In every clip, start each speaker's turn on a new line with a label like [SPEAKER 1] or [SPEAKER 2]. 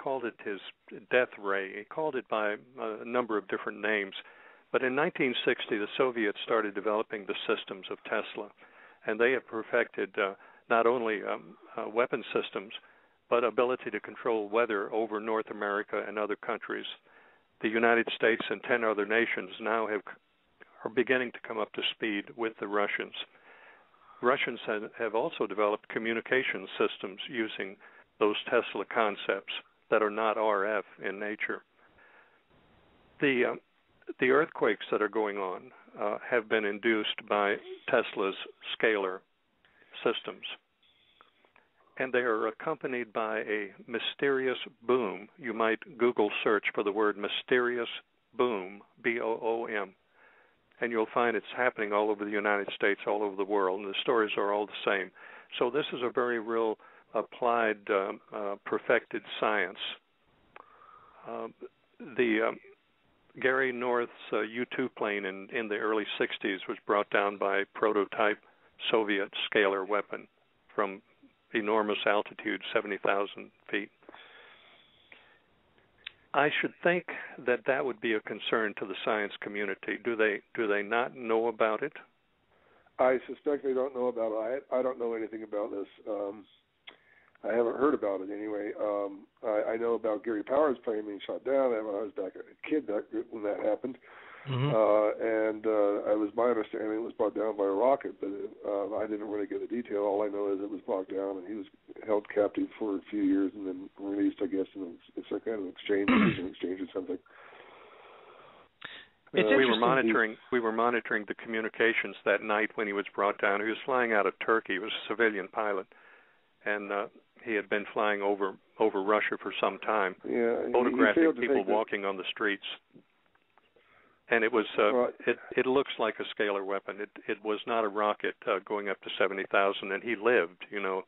[SPEAKER 1] called it his death ray. He called it by a number of different names. But in 1960, the Soviets started developing the systems of Tesla, and they have perfected not only weapon systems, but ability to control weather over North America and other countries. The United States and 10 other nations now are beginning to come up to speed with the Russians. Russians have also developed communication systems using those Tesla concepts that are not RF in nature. The earthquakes that are going on have been induced by Tesla's scalar systems, and they are accompanied by a mysterious boom. You might Google search for the word mysterious boom, B-O-O-M, and you'll find it's happening all over the United States, all over the world, and the stories are all the same. So this is a very real applied, perfected science. Gary North's U-2 plane in the early 60s was brought down by a prototype Soviet scalar weapon from enormous altitude, 70,000 feet. I should think that would be a concern to the science community. Do they not know about it?
[SPEAKER 2] I suspect they don't know about it. I don't know anything about this. I haven't heard about it anyway. I know about Gary Powers' plane being shot down when I was back a kid when that happened. Mm-hmm. It was my understanding it was brought down by a rocket, but I didn't really get the detail. All I know is it was brought down, and he was held captive for a few years and then released, I guess, in some kind of exchange or something.
[SPEAKER 1] We were monitoring the communications that night when he was brought down. He was flying out of Turkey. He was a civilian pilot, and he had been flying over Russia for some time, photographing people walking on the streets. And it was it looks like a scalar weapon. It was not a rocket going up to 70,000, and he lived, so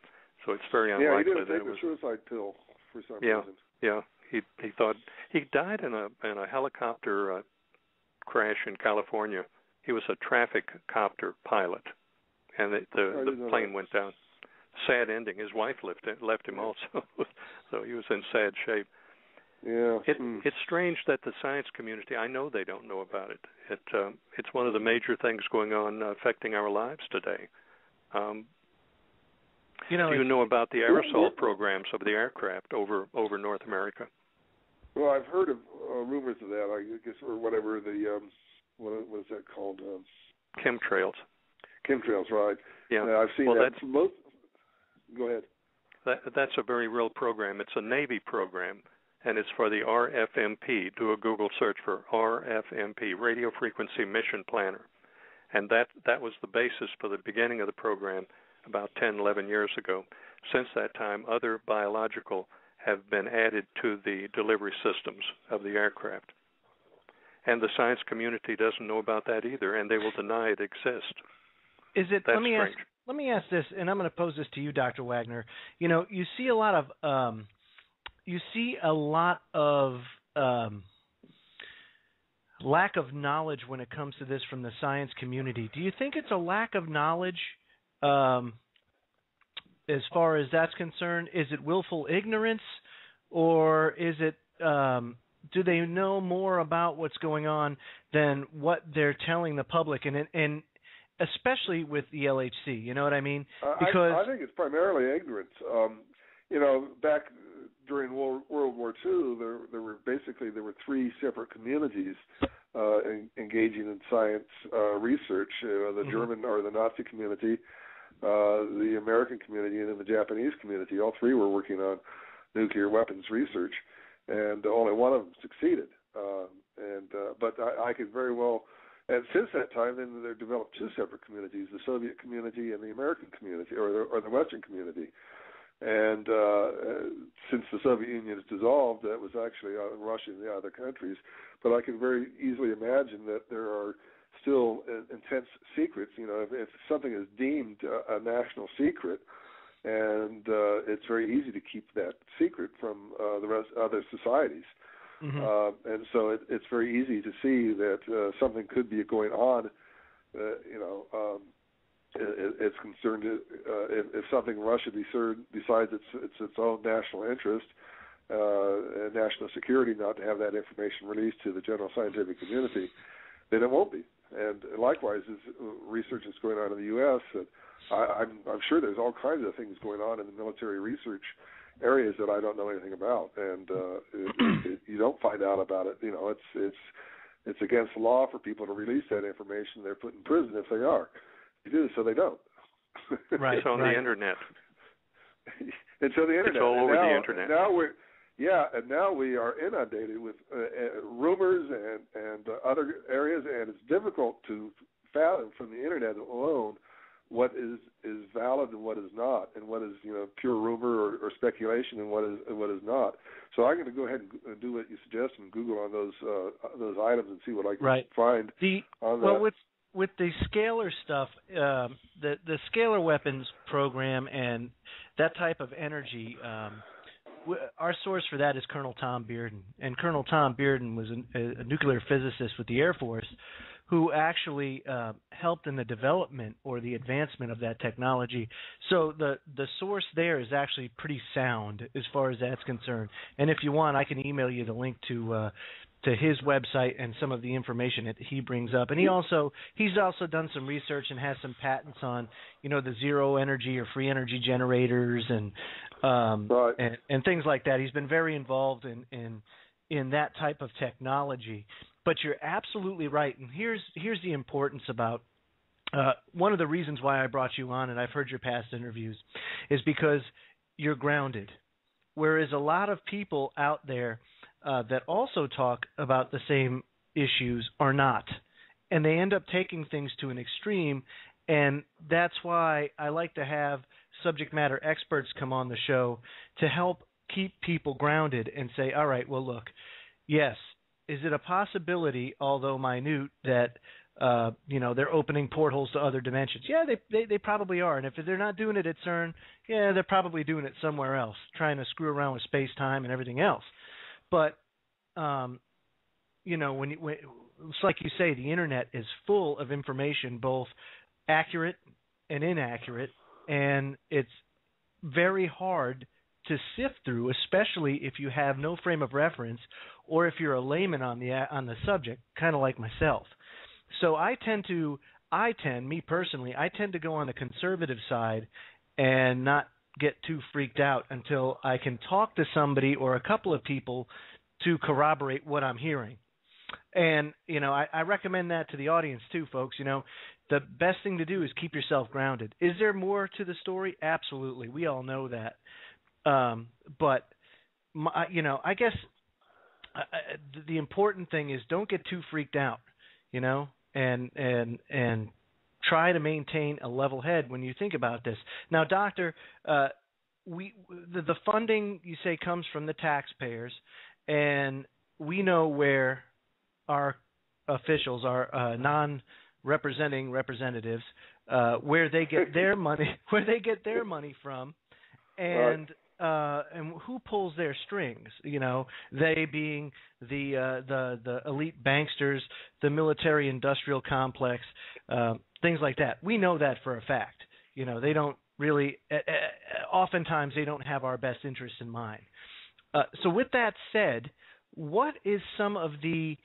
[SPEAKER 1] it's very unlikely
[SPEAKER 2] he didn't
[SPEAKER 1] that
[SPEAKER 2] take
[SPEAKER 1] it was
[SPEAKER 2] a suicide pill for some reason.
[SPEAKER 1] Yeah, he thought he died in a helicopter crash in California. He was a traffic copter pilot, and the plane went down. Sad ending. His wife left him also, so he was in sad shape.
[SPEAKER 2] Yeah.
[SPEAKER 1] It's strange that the science community, I know they don't know about it. It's one of the major things going on affecting our lives today. Do you know about the aerosol programs of the aircraft over North America?
[SPEAKER 2] Well, I've heard of rumors of that, I guess, or whatever, what is that called?
[SPEAKER 1] Chemtrails.
[SPEAKER 2] Chemtrails, right.
[SPEAKER 1] Yeah.
[SPEAKER 2] I've seen that. Go ahead.
[SPEAKER 1] That's a very real program. It's a Navy program, and it's for the RFMP. Do a Google search for RFMP, Radio Frequency Mission Planner. And that was the basis for the beginning of the program about 10, 11 years ago. Since that time, other biological have been added to the delivery systems of the aircraft. And the science community doesn't know about that either, and they will deny it exists.
[SPEAKER 3] Is it?
[SPEAKER 1] That's strange.
[SPEAKER 3] Let me ask this, and I'm going to pose this to you, Dr. Wagner. You see a lot of lack of knowledge when it comes to this from the science community. Do you think it's a lack of knowledge as far as that's concerned? Is it willful ignorance, or is it do they know more about what's going on than what they're telling the public? And especially with the LHC, you know what I mean? Because
[SPEAKER 2] I think it's primarily ignorance. Back during World War II, there were three separate communities engaging in science research: the German or the Nazi community, the American community, and then the Japanese community. All three were working on nuclear weapons research, and only one of them succeeded. But I could very well. And since that time, then they developed two separate communities: the Soviet community and the American community, or the Western community. And since the Soviet Union is dissolved, that was actually Russia and the other countries. But I can very easily imagine that there are still intense secrets. If something is deemed a national secret, and it's very easy to keep that secret from the rest other societies. Mm-hmm. And so it's very easy to see that something could be going on. It's concerned if something Russia decides it's its own national interest, national security not to have that information released to the general scientific community, then it won't be. And likewise, research is going on in the U.S. I'm sure there's all kinds of things going on in the military research areas that I don't know anything about, and you don't find out about it. It's against the law for people to release that information. They're put in prison if they are. You do, so they don't.
[SPEAKER 1] Right. It's on the internet.
[SPEAKER 2] It's on the internet.
[SPEAKER 1] It's all over the internet.
[SPEAKER 2] Now we are inundated with rumors and other areas, and it's difficult to fathom from the internet alone what is valid and what is not, and what is pure rumor or speculation and what is not. So I'm going to go ahead and do what you suggest and Google on those items and see what I can find on that.
[SPEAKER 3] Well, with the scalar stuff, the scalar weapons program and that type of energy, our source for that is Colonel Tom Bearden. And Colonel Tom Bearden was a nuclear physicist with the Air Force who actually helped in the development or the advancement of that technology. So the source there is actually pretty sound as far as that's concerned. And if you want, I can email you the link to his website and some of the information that he brings up. And he's also done some research and has some patents on the zero energy or free energy generators and things like that. He's been very involved in that type of technology. But you're absolutely right, and here's the importance about one of the reasons why I brought you on, and I've heard your past interviews, is because you're grounded, whereas a lot of people out there that also talk about the same issues are not, and they end up taking things to an extreme, and that's why I like to have subject matter experts come on the show to help keep people grounded and say, all right, well, look, yes, is it a possibility, although minute, that they're opening portholes to other dimensions? Yeah, they probably are. And if they're not doing it at CERN, yeah, they're probably doing it somewhere else, trying to screw around with space-time and everything else. But when it's like you say, the internet is full of information, both accurate and inaccurate, and it's very hard to sift through, especially if you have no frame of reference or if you're a layman on the subject, kind of like myself. So I tend to go on the conservative side and not get too freaked out until I can talk to somebody or a couple of people to corroborate what I'm hearing. And, I recommend that to the audience too, folks. The best thing to do is keep yourself grounded. Is there more to the story? Absolutely. We all know that. But I guess the important thing is don't get too freaked out, and try to maintain a level head when you think about this. Now, Doctor, the funding you say comes from the taxpayers, and we know where our officials, our non-representing representatives, where they get their money from, and who pulls their strings? They being the elite banksters, the military-industrial complex, things like that. We know that for a fact. They don't really. Oftentimes, they don't have our best interests in mind. So, with that said, what is some of the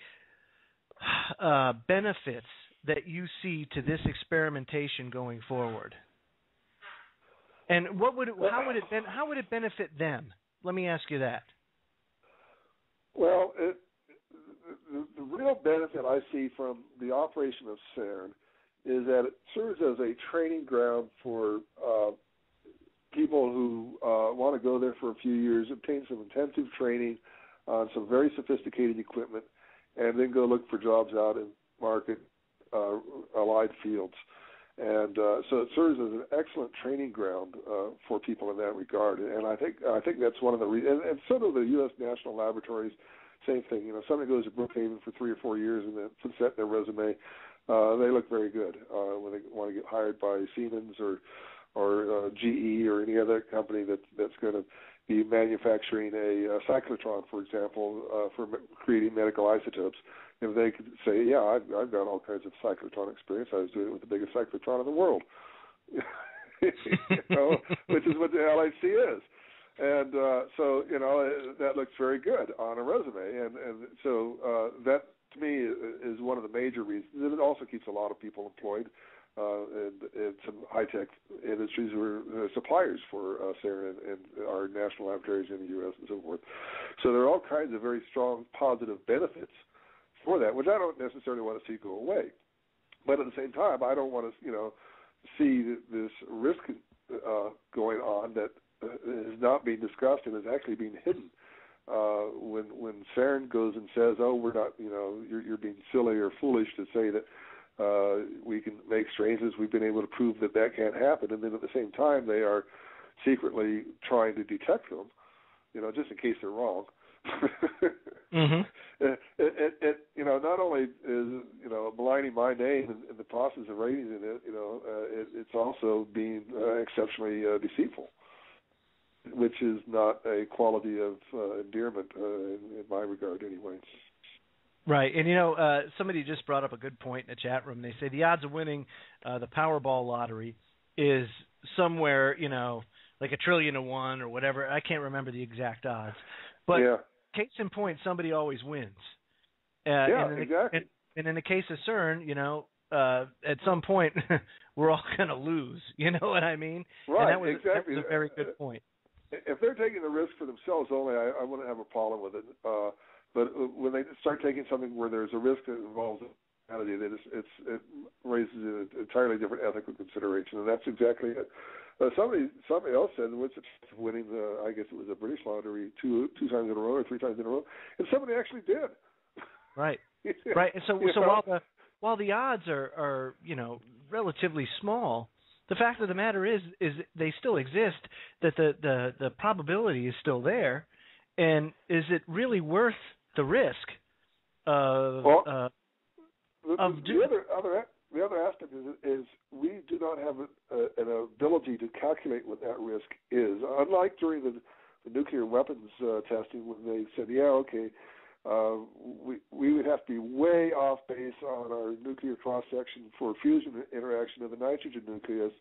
[SPEAKER 3] benefits that you see to this experimentation going forward? And how would it benefit them? Let me ask you that.
[SPEAKER 2] Well, the real benefit I see from the operation of CERN is that it serves as a training ground for people who want to go there for a few years, obtain some intensive training on some very sophisticated equipment, and then go look for jobs out in market allied fields. And so it serves as an excellent training ground for people in that regard. And I think that's one of the reasons. And so do the U.S. national laboratories. Same thing. Somebody goes to Brookhaven for 3 or 4 years and then puts that in their resume. They look very good when they want to get hired by Siemens or GE or any other company that's going to be manufacturing a cyclotron, for example, for creating medical isotopes. If they could say, yeah, I've got all kinds of cyclotron experience. I was doing it with the biggest cyclotron in the world, which is what the LHC is. And so, that looks very good on a resume. And so that, to me, is one of the major reasons. And it also keeps a lot of people employed in some high-tech industries who are suppliers for CERN and our national laboratories in the U.S. and so forth. So there are all kinds of very strong positive benefits for that, which I don't necessarily want to see go away. But at the same time, I don't want to, see this risk going on that is not being discussed and is actually being hidden. When CERN goes and says, "Oh, we're not," you're being silly or foolish to say that we can make strangeness. We've been able to prove that can't happen, and then at the same time they are secretly trying to detect them, just in case they're wrong.
[SPEAKER 3] Mm-hmm.
[SPEAKER 2] It not only is maligning my name in the process of raising it, it's also being exceptionally deceitful, which is not a quality of endearment in my regard, anyway.
[SPEAKER 3] Right, and somebody just brought up a good point in the chat room. They say the odds of winning the Powerball lottery is somewhere, like 1 trillion to 1 or whatever. I can't remember the exact odds, but case in point, somebody always wins.
[SPEAKER 2] Exactly.
[SPEAKER 3] And in the case of CERN, at some point we're all going to lose. You know what I mean?
[SPEAKER 2] Right.
[SPEAKER 3] And that was a very good point.
[SPEAKER 2] If they're taking the risk for themselves only, I wouldn't have a problem with it. But when they start taking something where there's a risk that involves humanity, then it raises an entirely different ethical consideration, and that's exactly it. Somebody else said, what's the chance of winning I guess it was a British lottery two times in a row or 3 times in a row, and somebody actually did.
[SPEAKER 3] Right. Right. And so while the odds are relatively small, the fact of the matter is they still exist. That the probability is still there, and is it really worth the risk of
[SPEAKER 2] the other aspect is we do not have an ability to calculate what that risk is. Unlike during the nuclear weapons testing, when they said, we would have to be way off base on our nuclear cross-section for fusion interaction of the nitrogen nucleus.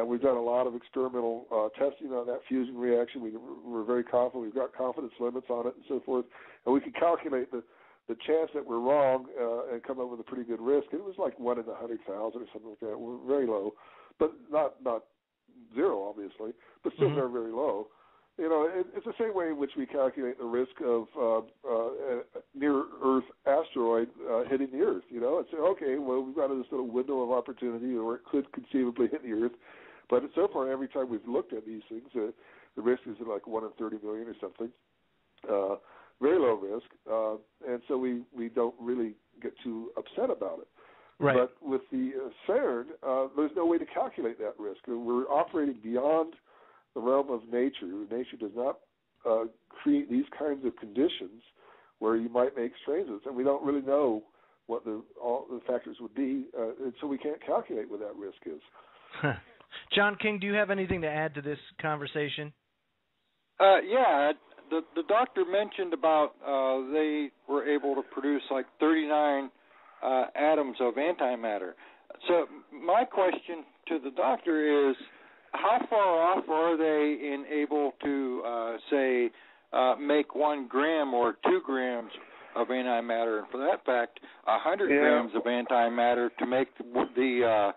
[SPEAKER 2] We've done a lot of experimental testing on that fusion reaction. We're very confident. We've got confidence limits on it and so forth. And we can calculate the chance that we're wrong and come up with a pretty good risk. It was like 1 in 100,000 or something like that. We're very low, but not zero, obviously, but still very, very low. It's the same way in which we calculate the risk of a near-Earth asteroid hitting the Earth. It's we've got this little window of opportunity where it could conceivably hit the Earth, but so far every time we've looked at these things, the risk is like 1 in 30 million or something. Very low risk, and so we don't really get too upset about it.
[SPEAKER 3] Right.
[SPEAKER 2] But with the CERN, there's no way to calculate that risk. We're operating beyond the realm of nature. Nature does not create these kinds of conditions where you might make strangeness, and we don't really know what all the factors would be, and so we can't calculate what that risk is.
[SPEAKER 3] John King, do you have anything to add to this conversation?
[SPEAKER 4] Yeah. The doctor mentioned about they were able to produce like 39 atoms of antimatter. So my question to the doctor is, how far off are they in able to, say, make 1 gram or 2 grams of antimatter, and for that fact, 100 grams of antimatter to make the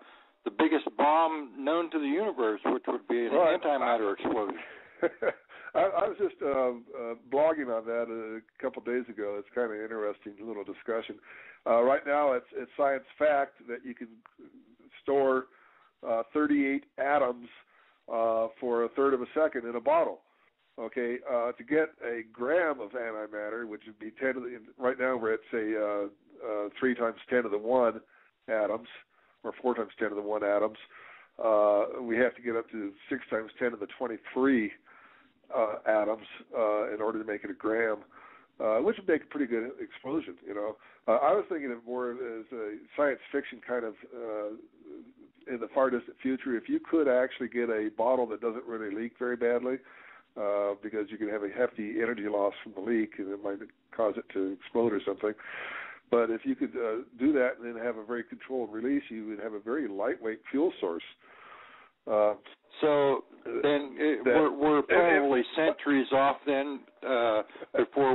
[SPEAKER 4] biggest bomb known to the universe, which would be an antimatter explosion?
[SPEAKER 2] I was just blogging on that a couple of days ago. It's kind of an interesting little discussion. Right now, it's science fact that you can store 38 atoms for 1/3 of a second in a bottle. Okay, to get a gram of antimatter, which would be 10 to the, right now we're at say 3 times 10 to the 1 atoms, or 4 times 10 to the 1 atoms. We have to get up to 6 times 10 to the 23 atoms in order to make it a gram, which would make a pretty good explosion. I was thinking of more as a science fiction kind of in the far distant future. If you could actually get a bottle that doesn't really leak very badly, because you can have a hefty energy loss from the leak and it might cause it to explode or something. But if you could do that and then have a very controlled release, you would have a very lightweight fuel source.
[SPEAKER 4] So then we're probably centuries off then before